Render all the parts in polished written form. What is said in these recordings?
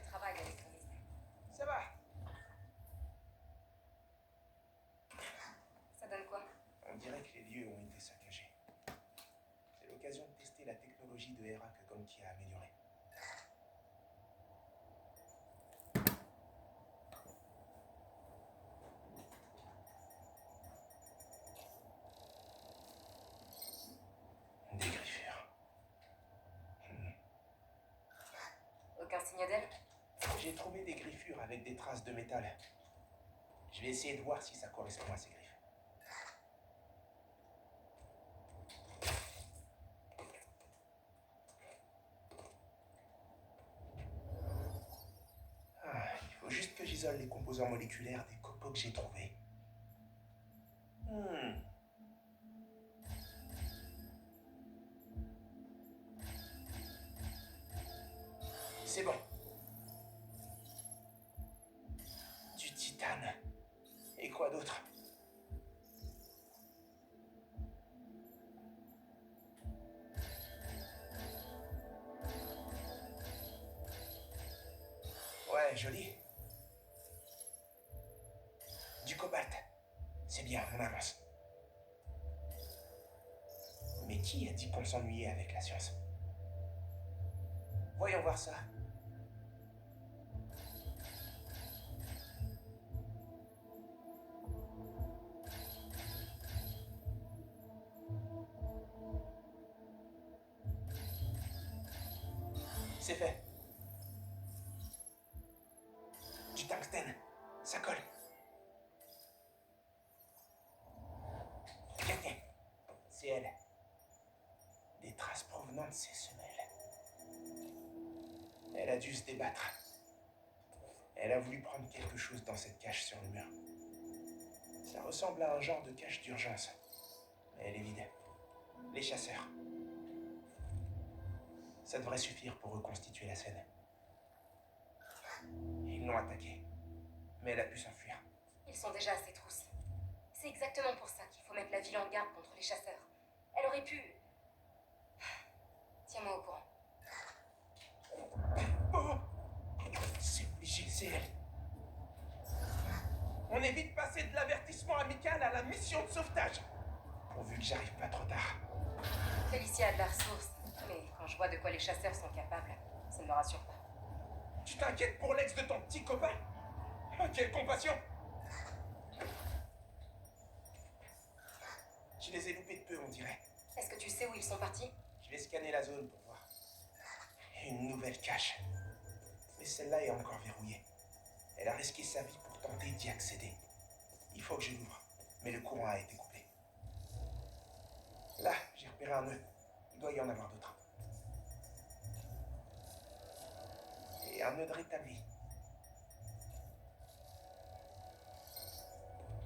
travaille avec ton essai. Ça va. Ça donne quoi? On dirait que les lieux ont été saccagés. C'est l'occasion de tester la technologie de Hera que Gonki a améliorée. Des griffures. Aucun signe d'elle? J'ai trouvé des griffures avec des traces de métal. Je vais essayer de voir si ça correspond à ces griffes. Il faut juste que j'isole les composants moléculaires des copeaux que j'ai trouvés. C'est bon. Du titane. Et quoi d'autre? Ouais, joli. Du cobalt. C'est bien, on avance. Mais qui a dit qu'on s'ennuyait avec la science? Voyons voir ça. C'est fait. Du tungstène. Ça colle. Tiens, tiens. C'est elle. Des traces provenant de ses semelles. Elle a dû se débattre. Elle a voulu prendre quelque chose dans cette cache sur le mur. Ça ressemble à un genre de cache d'urgence. Mais elle est vide. Les chasseurs. Ça devrait suffire pour reconstituer la scène. Ils l'ont attaquée. Mais elle a pu s'enfuir. Ils sont déjà à ses trousses. C'est exactement pour ça qu'il faut mettre la ville en garde contre les chasseurs. Elle aurait pu... Tiens-moi au courant. Oh! C'est obligé, c'est elle. On est vite passé de l'avertissement amical à la mission de sauvetage. Pourvu que j'arrive pas trop tard. Félicia a de la ressource, mais quand je vois de quoi les chasseurs sont capables, ça ne me rassure pas. Tu t'inquiètes pour l'ex de ton petit copain? Quelle compassion! Je les ai loupés de peu, on dirait. Est-ce que tu sais où ils sont partis? Je vais scanner la zone pour voir. Une nouvelle cache. Mais celle-là est encore verrouillée. Elle a risqué sa vie pour tenter d'y accéder. Il faut que je l'ouvre, mais le courant a été coupé. Là, j'ai repéré un nœud. Il doit y en avoir d'autres. Et un nœud de rétabli.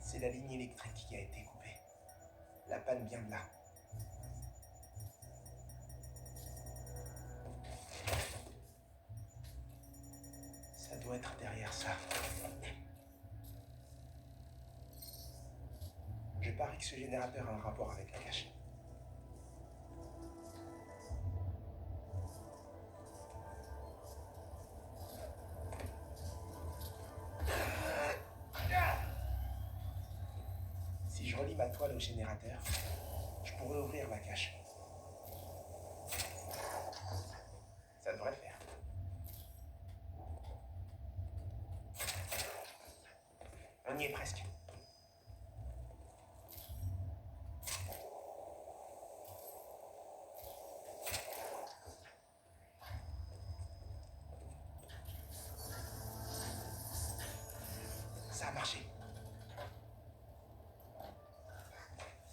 C'est la ligne électrique qui a été coupée. La panne vient de là. Ça doit être derrière ça. Je parie que ce générateur a un rapport avec la cache. Si je relie ma toile au générateur, je pourrais ouvrir la cache. Ça devrait le faire. On y est presque. Ça a marché.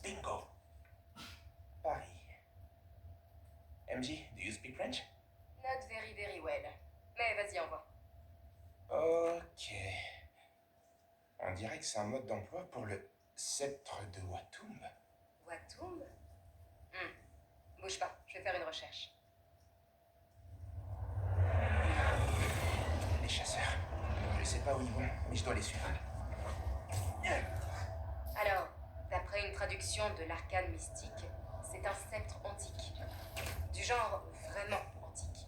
Bingo. Paris. MJ, do you speak French? Not very very well. Mais vas-y, envoie. Ok. On dirait que c'est un mode d'emploi pour le sceptre de Watum. Watum? Bouge pas, je vais faire une recherche. Les chasseurs. Je sais pas où ils vont, mais je dois les suivre. Alors, d'après une traduction de l'arcane mystique, c'est un sceptre antique. Du genre vraiment antique.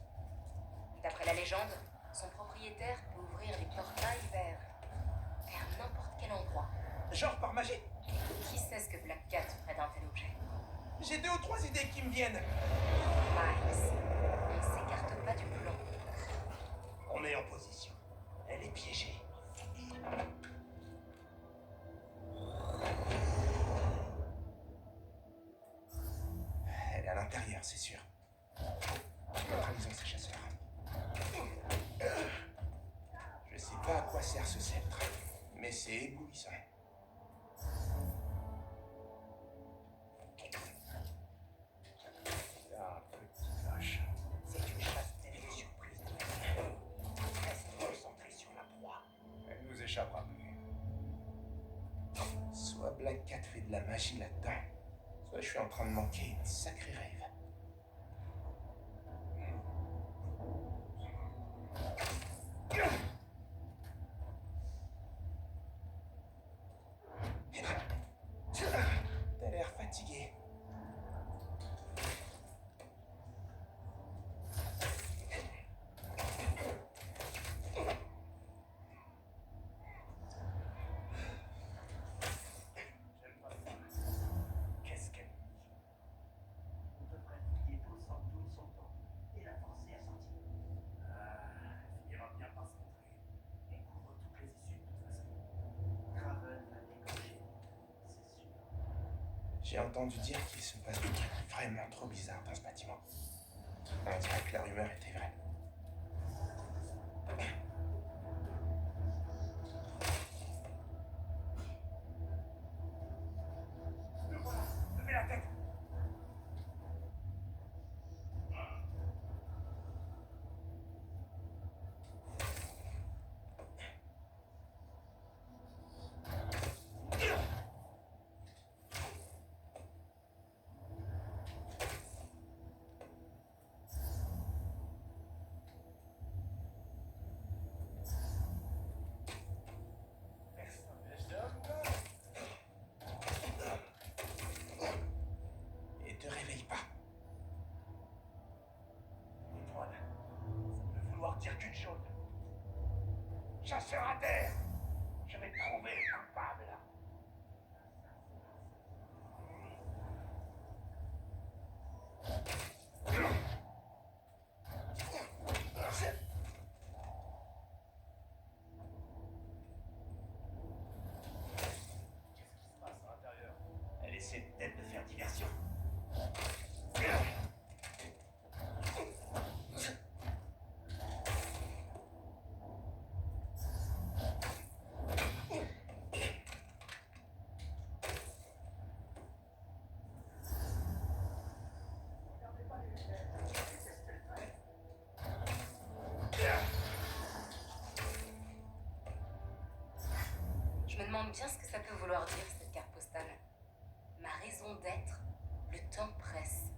D'après la légende, Son propriétaire peut ouvrir les portails vers n'importe quel endroit. Genre par magie. Qui sait ce que Black Cat ferait d'un tel objet? J'ai 2 ou 3 idées qui me viennent. Miles, on ne s'écarte pas du plan. On est en position. Elle est piégée. Elle est à l'intérieur, c'est sûr. Neutralisons ces chasseurs. Je sais pas à quoi sert ce sceptre, mais c'est éblouissant. Ah, petit vache. C'est une chasse télé surprise. Reste concentré sur la proie. Elle nous échappera plus. Soit Black Cat fait de la magie là-dedans, soit je suis en train de manquer une sacrée rêve. T'as l'air fatigué. Qu'est-ce qu'elle dit? On devrait fouiller tout son temps et la forcer à sortir. Elle finira bien par se montrer. On couvre toutes les issues de toute façon. Craven va décocher, c'est sûr. J'ai entendu dire qu'il se passe des trucs vraiment trop bizarres dans ce bâtiment. On dirait que la rumeur était vraie. Le voilà, levez la tête. Et te réveille pas. Antoine, ça peut vouloir dire qu'une chose. Chasseur à terre, je vais trouver le coupable. Elle essaie peut-être de faire diversion. Je me demande bien ce que ça peut vouloir dire, cette carte postale. Ma raison d'être, le temps presse.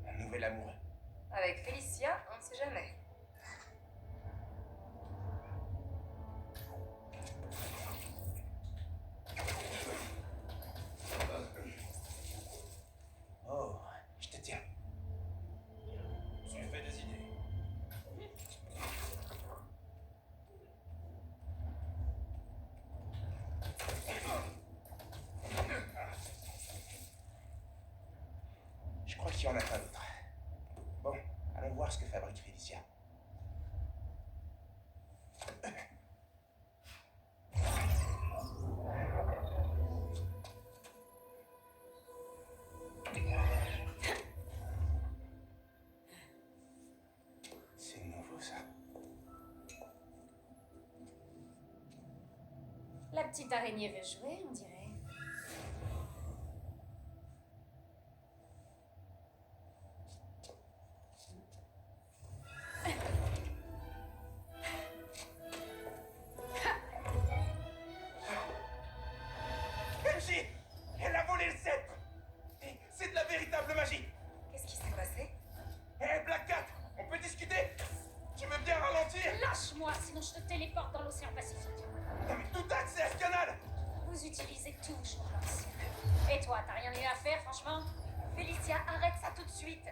Un nouvel amoureux. Avec Félicia, on ne sait jamais. Oh, je te tiens. Tu fais des idées. Je crois qu'il y en a pas d'autre. Bon, allons voir ce que fabrique Félicia. C'est nouveau ça. La petite araignée veut jouer, on dirait. Kenji! Elle a volé le sceptre! Et c'est de la véritable magie! Qu'est-ce qui s'est passé? Hé, Black Cat! On peut discuter? Tu veux bien ralentir? Lâche-moi, sinon je te téléporte dans l'océan Pacifique. Non mais tout accès à ce canal! Vous utilisez toujours l'ancien. Et toi, t'as rien mieux à faire, franchement? Félicia, arrête ça tout de suite.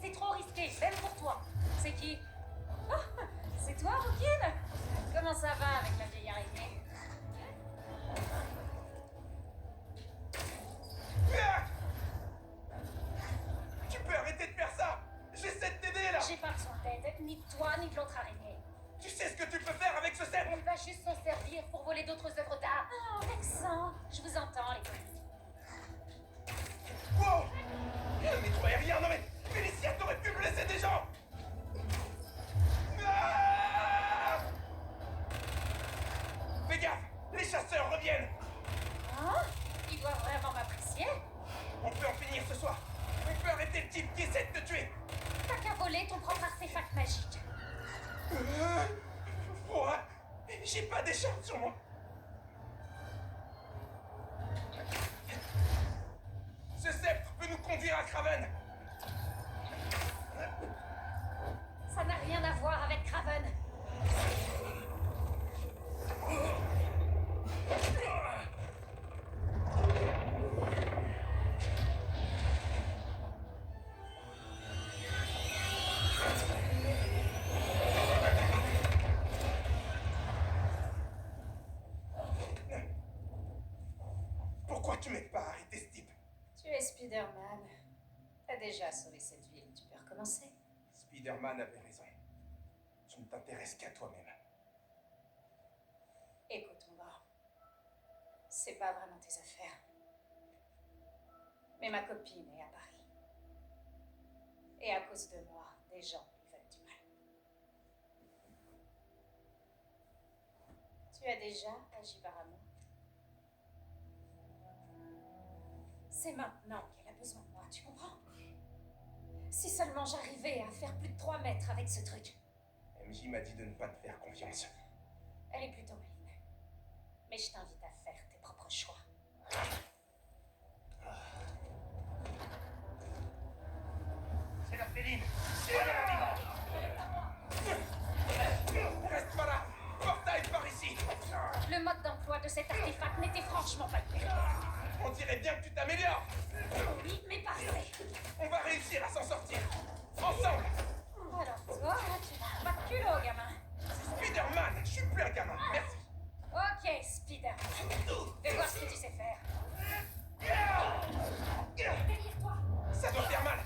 C'est trop risqué, même pour toi. C'est qui? C'est toi, Rookin? Comment ça va avec la vieille araignée? Ah! Tu peux arrêter de faire ça! J'essaie de t'aider là! J'ai pas besoin d'aide, ni de toi, ni de l'autre araignée. Tu sais ce que tu peux faire avec ce sceptre? Elle va juste s'en servir pour voler d'autres œuvres d'art. Oh, Vexant. Je vous entends, les copines. Wow! Mais toi, rien, non mais... Félicia, t'aurais pu blesser des gens! Ah! Fais gaffe! Les chasseurs reviennent! Hein? Il doit vraiment m'apprécier. On peut en finir ce soir! On peut arrêter le type qui essaie de te tuer! T'as qu'à voler ton propre artefact magique. Froid! J'ai pas d'écharpe sur moi! Ce sceptre peut nous conduire à Craven! Ça n'a rien à voir avec Craven. Pourquoi tu m'aides pas à arrêter ce type? Tu es Spider-Man. T'as déjà sauvé cette ville, tu peux recommencer. Spider-Man avait raison. Tu ne t'intéresses qu'à toi-même. Écoute, mon gars. C'est pas vraiment tes affaires. Mais ma copine est à Paris. Et à cause de moi, des gens lui veulent du mal. Tu as déjà agi par amour. C'est maintenant qu'elle a besoin de moi, tu comprends? Si seulement j'arrivais à faire plus de 3 mètres avec ce truc. MJ m'a dit de ne pas te faire confiance. Elle est plutôt maligne. Mais je t'invite à faire tes propres choix. C'est la féline. C'est la Reste pas là! Portail par ici! Le mode d'emploi de cet artefact n'était franchement pas le pire. On dirait bien que tu t'améliores! Oui, mais pas assez. On va réussir à s'en sortir! Ensemble! Alors toi, tu n'as pas de culot, gamin. Spider-Man! Je suis plus un gamin, merci! Ok, Spider-Man. Fais voir ce que tu sais faire. Derrière toi. Ça doit faire mal!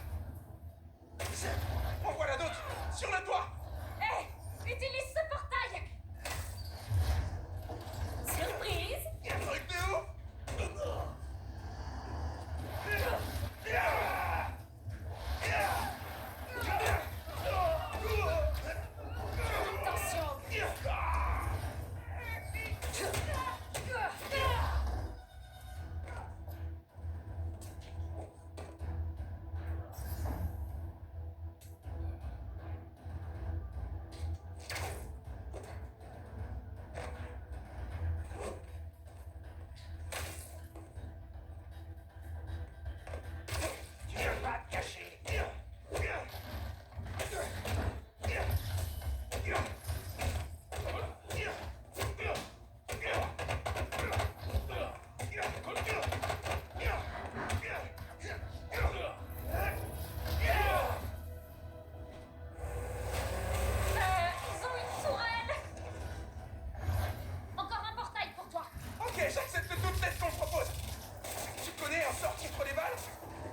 En voilà d'autres! Sur le toit! Hé, utilise ce portail. Surprise. Truc de ouf! Attention. Tu viens pas te cacher. Ils ont une tourelle. Encore un portail pour toi. Ok, j'accepte toute l'aide qu'on me propose! Tu connais un sort contre les balles?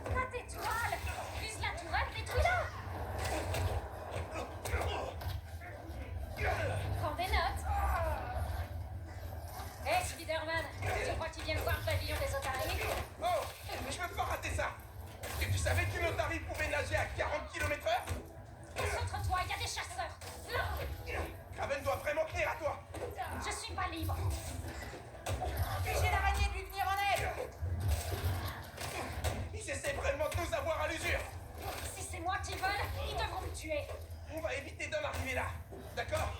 Pas d'étoile. Vise la tourelle, détruis-la. Prends des notes. Hé, Spider-Man, tu crois qu'ils viennent voir le pavillon des otaries? Oh! Je veux pas rater ça! Est-ce que tu savais qu'une otarie pouvait nager à 40 km/h? Concentre-toi, il y a des chasseurs. Là. Craven doit vraiment tenir à toi! Je suis pas libre. Empêchez l'araignée de lui venir en aide. Ils essaient vraiment de nous avoir à l'usure! Si c'est moi qui vole, ils devront me tuer. On va éviter d'en arriver là! D'accord?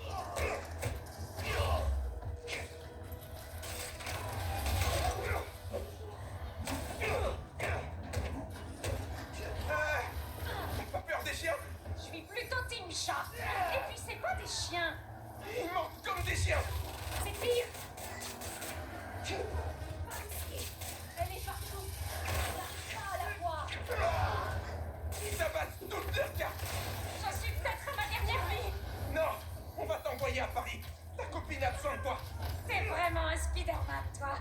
T'as pas peur des chiens? Je suis plutôt team chat. Et puis c'est pas des chiens. Ils mordent comme des chiens! C'est pire. Elle est partout. Pas à la voir. Ils abattent toutes leurs cartes! Je suis peut-être à ma dernière vie. Non! à Paris. Ta copine a besoin de toi. T'es vraiment un Spider-Man, toi.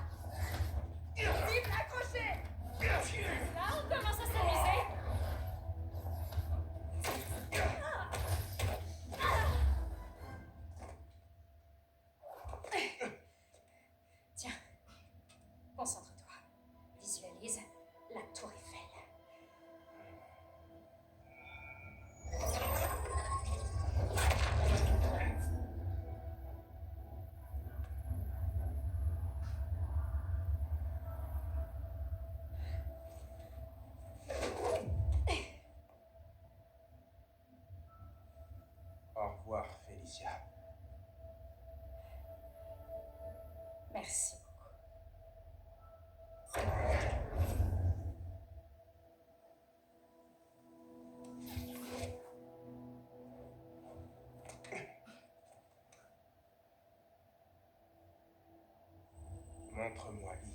Cible accrochée. Là, on commence à s'amuser. Tiens, concentre-toi. Visualise la tour Eiffel. Au revoir, Félicia. Merci beaucoup. Montre-moi Lee.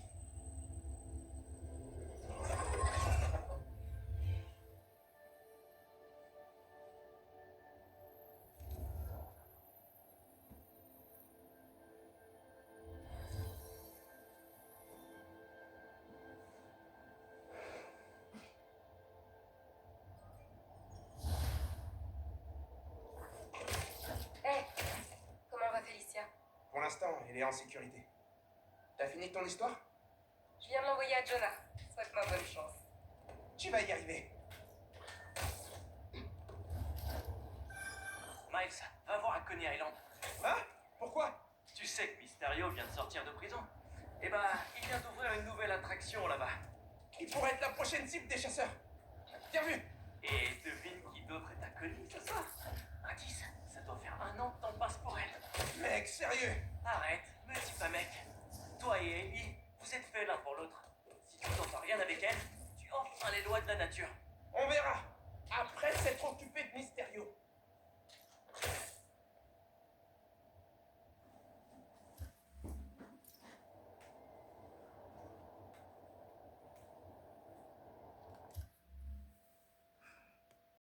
Hé, comment va Félicia? Pour l'instant, elle est en sécurité. T'as fini ton histoire? Je viens de l'envoyer à Jonah. Souhaite-moi bonne chance. Tu vas y arriver. Miles, va voir à Coney Island. Hein? Pourquoi? Tu sais que Mysterio vient de sortir de prison. Eh ben, il vient d'ouvrir une nouvelle attraction là-bas. Il pourrait être la prochaine cible des chasseurs. Bien vu. Et devine qui d'autre est inconnu ce soir? Indice, ça doit faire 1 an que t'en passes pour elle. Mec, sérieux. Arrête, me dis pas mec. Toi et Ellie, vous êtes faits l'un pour l'autre. Si tu n'entends rien avec elle, tu enfreins les lois de la nature. On verra. Après s'être occupé de Miss